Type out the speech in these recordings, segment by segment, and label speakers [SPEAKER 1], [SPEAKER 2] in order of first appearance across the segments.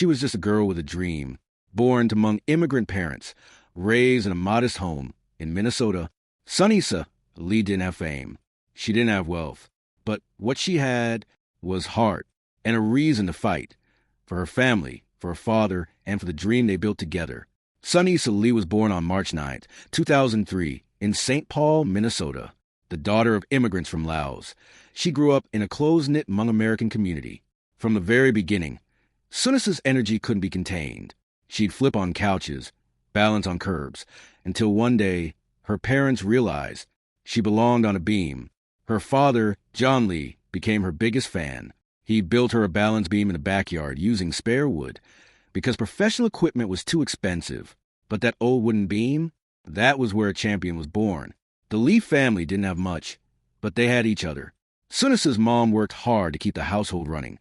[SPEAKER 1] She was just a girl with a dream, born to Hmong immigrant parents, raised in a modest home in Minnesota. Sunisa Lee didn't have fame. She didn't have wealth. But what she had was heart and a reason to fight for her family, for her father, and for the dream they built together. Sunisa Lee was born on March 9, 2003, in St. Paul, Minnesota, the daughter of immigrants from Laos. She grew up in a close-knit Hmong-American community. From the very beginning, Sunisa's energy couldn't be contained. She'd flip on couches, balance on curbs, until one day her parents realized she belonged on a beam. Her father, John Lee, became her biggest fan. He built her a balance beam in the backyard using spare wood because professional equipment was too expensive. But that old wooden beam, that was where a champion was born. The Lee family didn't have much, but they had each other. Sunisa's mom worked hard to keep the household running,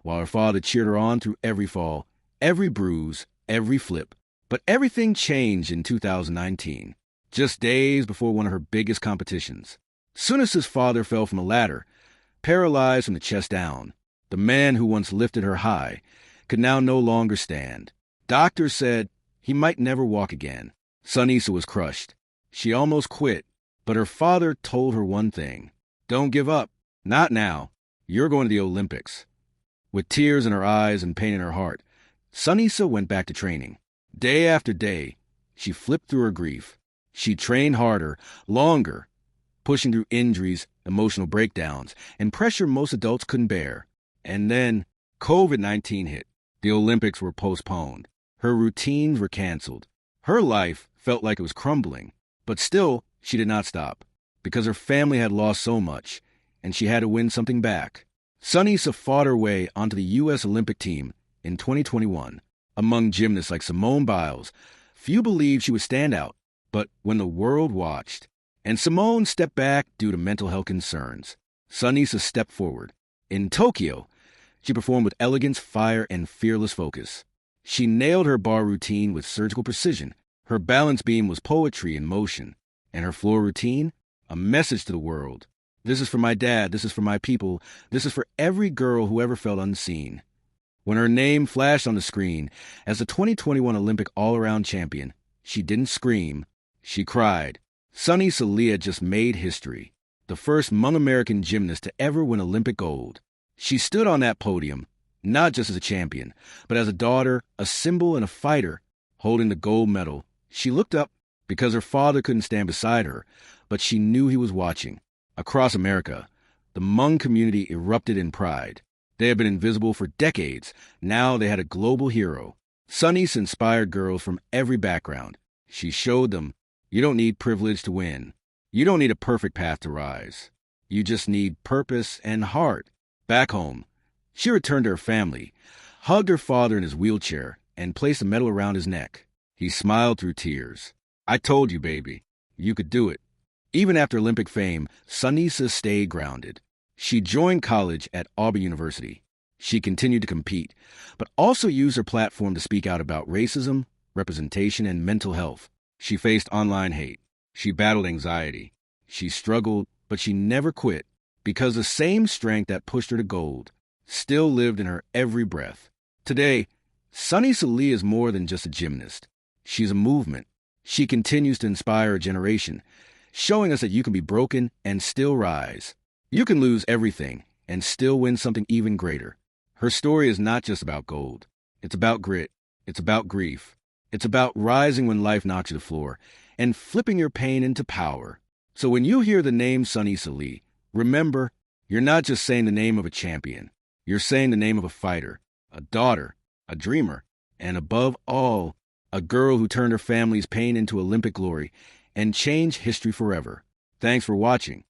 [SPEAKER 1] while her father cheered her on through every fall, every bruise, every flip. But everything changed in 2019, just days before one of her biggest competitions. Sunisa's father fell from a ladder, paralyzed from the chest down. The man who once lifted her high could now no longer stand. Doctors said he might never walk again. Sunisa was crushed. She almost quit, but her father told her one thing: don't give up. Not now. You're going to the Olympics. With tears in her eyes and pain in her heart, Sunisa went back to training. Day after day, she flipped through her grief. She trained harder, longer, pushing through injuries, emotional breakdowns, and pressure most adults couldn't bear. And then COVID-19 hit. The Olympics were postponed. Her routines were canceled. Her life felt like it was crumbling. But still, she did not stop, because her family had lost so much, and she had to win something back. Sunisa fought her way onto the U.S. Olympic team in 2021. Among gymnasts like Simone Biles, few believed she would stand out. But when the world watched, and Simone stepped back due to mental health concerns, Sunisa stepped forward. In Tokyo, she performed with elegance, fire, and fearless focus. She nailed her bar routine with surgical precision. Her balance beam was poetry in motion, and her floor routine, a message to the world. This is for my dad, this is for my people, this is for every girl who ever felt unseen. When her name flashed on the screen as the 2021 Olympic all-around champion, she didn't scream, she cried. Sunisa Lee had just made history, the first Hmong-American gymnast to ever win Olympic gold. She stood on that podium, not just as a champion, but as a daughter, a symbol, and a fighter, holding the gold medal. She looked up because her father couldn't stand beside her, but she knew he was watching. Across America, the Hmong community erupted in pride. They had been invisible for decades. Now they had a global hero. Sunisa inspired girls from every background. She showed them, you don't need privilege to win. You don't need a perfect path to rise. You just need purpose and heart. Back home, she returned to her family, hugged her father in his wheelchair, and placed a medal around his neck. He smiled through tears. I told you, baby, you could do it. Even after Olympic fame, Sunisa stayed grounded. She joined college at Auburn University. She continued to compete, but also used her platform to speak out about racism, representation, and mental health. She faced online hate. She battled anxiety. She struggled, but she never quit, because the same strength that pushed her to gold still lived in her every breath. Today, Sunisa Lee is more than just a gymnast. She's a movement. She continues to inspire a generation, showing us that you can be broken and still rise. You can lose everything and still win something even greater. Her story is not just about gold. It's about grit. It's about grief. It's about rising when life knocks you to the floor and flipping your pain into power. So when you hear the name Sunisa Lee, remember, you're not just saying the name of a champion. You're saying the name of a fighter, a daughter, a dreamer, and above all, a girl who turned her family's pain into Olympic glory and changed history forever. Thanks for watching.